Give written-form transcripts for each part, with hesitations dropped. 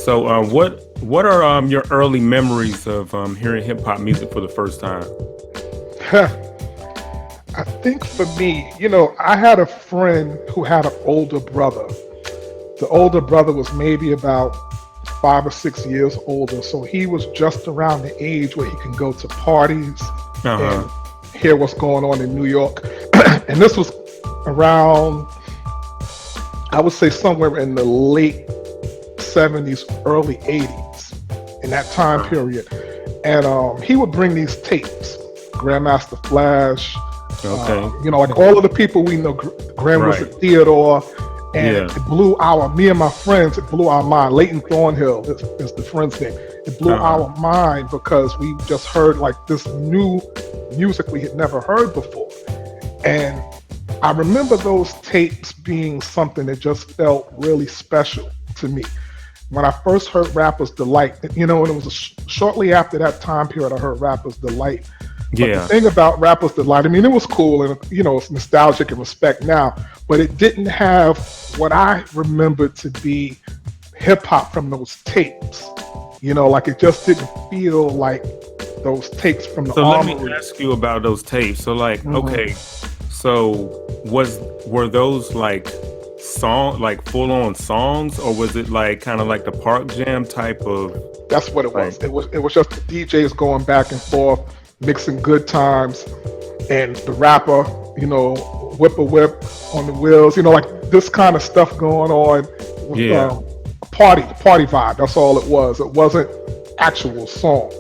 So, what are your early memories of hearing hip hop music for the first time? I think for me, I had a friend who had an older brother. The older brother was maybe about 5 or 6 years older, so he was just around the age where he can go to parties Uh and huh. hear what's going on in New York. And this was around, I would say, somewhere in the late 70s, early 80s, in that time period. And he would bring these tapes, Grandmaster Flash, Okay. like all of the people we know, Grand Right. Wizard Theodore, and Yeah. it blew me and my friends, it blew our mind. Leighton Thornhill is the friend's name. It blew Uh huh. our mind because we just heard like this new music we had never heard before. And I remember those tapes being something that just felt really special to me. When I first heard Rapper's Delight, and it was shortly after that time period I heard Rapper's Delight. But the Yeah. thing about Rapper's Delight, I mean, it was cool and it's nostalgic and respect now, but it didn't have what I remembered to be hip hop from those tapes. Like it just didn't feel like those tapes from the So let me armory. ask you about those tapes. So like, Hmm. okay, so were those like like full on songs, or was it like kind of like the Park Jam type of That's what it like? was. It was just the DJs going back and forth, mixing good times, and the rapper, whip a whip on the wheels, like this kind of stuff going on with Yeah. a party vibe. That's all it was. It wasn't actual songs.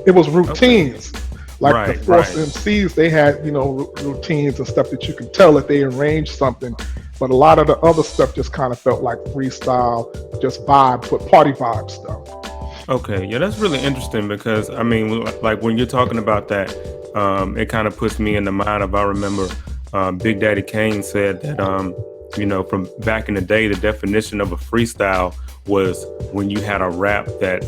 It was Okay. routines. Like the Right. Force Right. MCs, they had routines and stuff that you could tell that they arranged something. But a lot of the other stuff just kind of felt like freestyle, just vibe, but party vibe stuff. Okay, yeah, that's really interesting because I mean, like when you're talking about that, it kind of puts me in the mind of I remember Big Daddy Kane said that from back in the day, the definition of a freestyle was when you had a rap that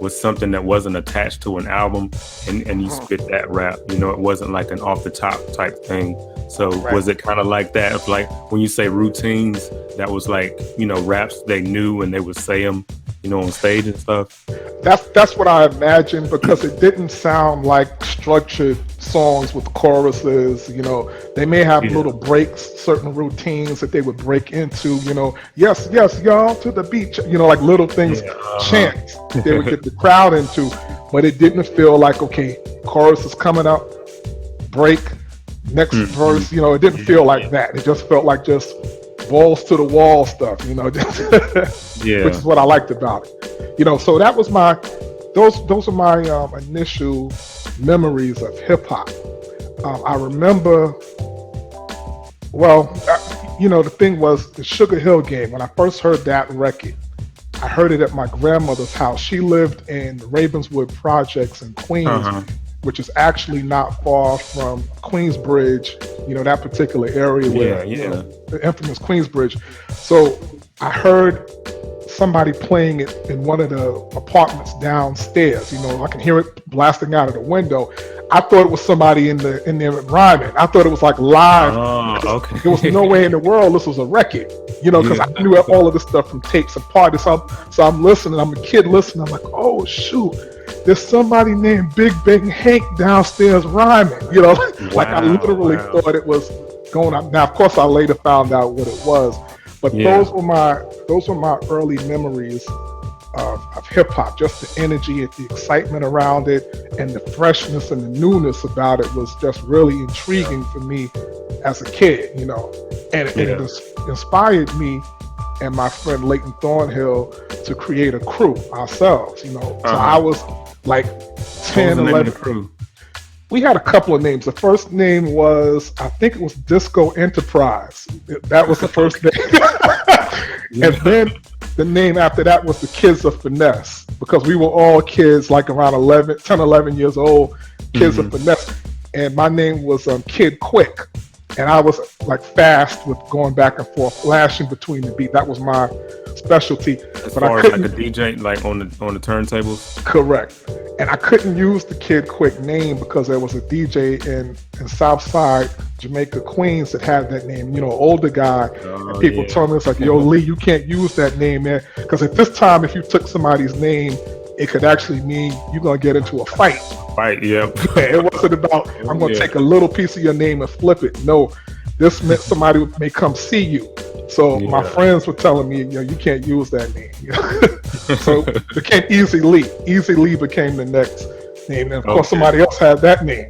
was something that wasn't attached to an album, and you spit that rap. It wasn't like an off the top type thing. So Right. was it kind of like that? Of like when you say routines, that was like raps they knew and they would say them, on stage and stuff. That's what I imagined because it didn't sound like structured songs with choruses. They may have Yeah. little breaks, certain routines that they would break into. Yes, yes, y'all to the beach. Like little things, Yeah. chants that they would Uh-huh. get the crowd into. But it didn't feel like okay, chorus is coming up, break, next Mhm. verse. It didn't Yeah. feel like Yeah. that. It just felt like just balls to the wall stuff. Which Yeah. is what I liked about it. So that was those are my initial memories of hip hop. I remember, well, the thing was the Sugar Hill Gang. When I first heard that record, I heard it at my grandmother's house. She lived in the Ravenswood Projects in Queens, Uh-huh. which is actually not far from Queensbridge, that particular area Yeah. where, Yeah. the infamous Queensbridge. So I heard somebody playing it in one of the apartments downstairs. I can hear it blasting out of the window. I thought it was somebody in there rhyming. I thought it was like live Oh, because there was no okay. way in the world this was a record. Because Yeah. I knew all of this stuff from tapes and parties. So I'm listening. I'm a kid listening. I'm like, oh shoot, there's somebody named Big Bang Hank downstairs rhyming. Like I Wow. literally Wow. thought it was going on. Now, of course, I later found out what it was, but Yeah. those were my early memories of hip hop. Just the energy, the excitement around it, and the freshness and the newness about it was just really intriguing for me as a kid. And it Yeah. inspired me and my friend Leighton Thornhill to create a crew ourselves. So I Uh-huh. was like What was 10, the name of the 11. crew? We had a couple of names. The first name was, I think it was Disco Enterprise. That was the first name. And Yeah. then the name after that was the Kids of Finesse because we were all kids like around 11, 10, 11 years old, Kids of Hmm. Finesse. And my name was Kid Quick. And I was like fast with going back and forth, flashing between the beat. That was my specialty. As But I far as like a couldn't DJ, like on the turntables. correct. and I couldn't use the Kid Quick name because there was a DJ in Southside Jamaica, Queens that had that name. You know, older guy, and people told me, it's like, yo, Lee, you can't use that name, man, because at this time, if you took somebody's name, it could actually mean you're gonna get into a fight. Fight, yeah. It wasn't about I'm gonna take a little piece of your name and flip it. No, this meant somebody may come see you. So my friends were telling me, you know, you can't use that name. So it became Easy Lee. Easy Lee became the next name. And of course, somebody else had that name.